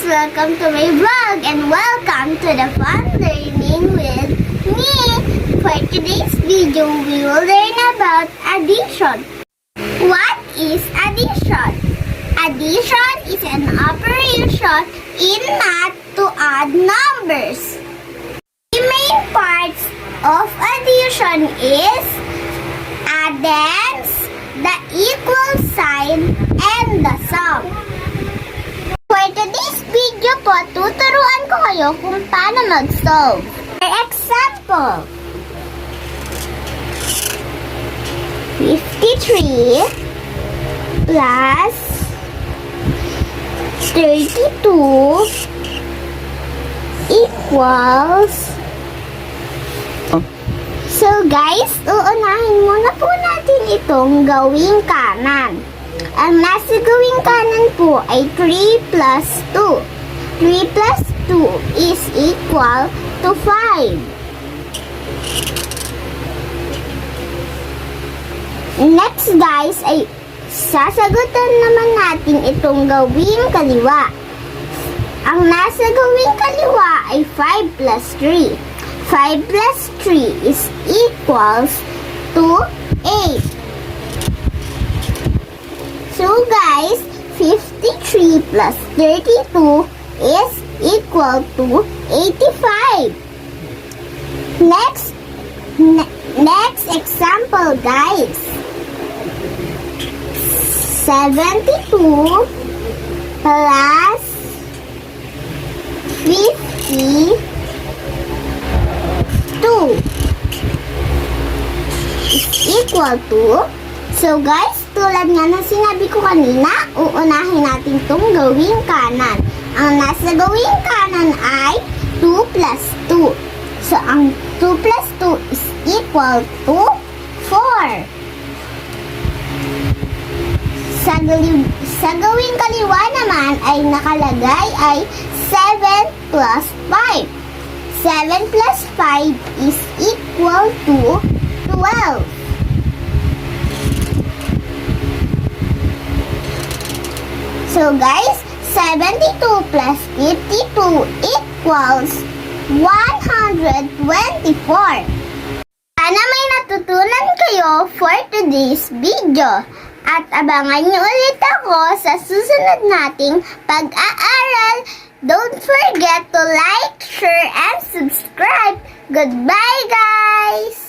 welcome to my vlog and welcome to the fun learning with me. For today's video, we will learn about addition. What is addition? Addition is an operation in math to add numbers. The main parts of addition is addends, the equal sign, and the sum. For today's video po, tuturuan ko kayo kung paano mag-solve. For example, 53 plus 32 equals... So guys, uunahin muna po natin itong gawing kanan. Ang nasa gawing kanan po ay 3 plus 2. 3 plus 2 is equal to 5. Next guys, ay sasagutan naman natin itong gawing kaliwa. Ang nasa gawing kaliwa ay 5 plus 3. 5 plus 3 is equals to 8. So guys, 53 plus 32 is equal to 85. Next example guys. 72 plus 50 is equal to, so guys, tulad nga ng sinabi ko kanina, uunahin natin itong gawing kanan. Ang nasa gawing kanan ay 2 plus 2. So, ang 2 plus 2 is equal to 4. Sa gawing kaliwa naman ay nakalagay ay 7 plus 5. 7 plus 5 is equal to 12. So guys, 72 plus 52 equals 124. Sana may natutunan kayo for today's video. At abangan niyo ulit ako sa susunod nating pag-aaral. Don't forget to like, share, and subscribe. Goodbye, guys!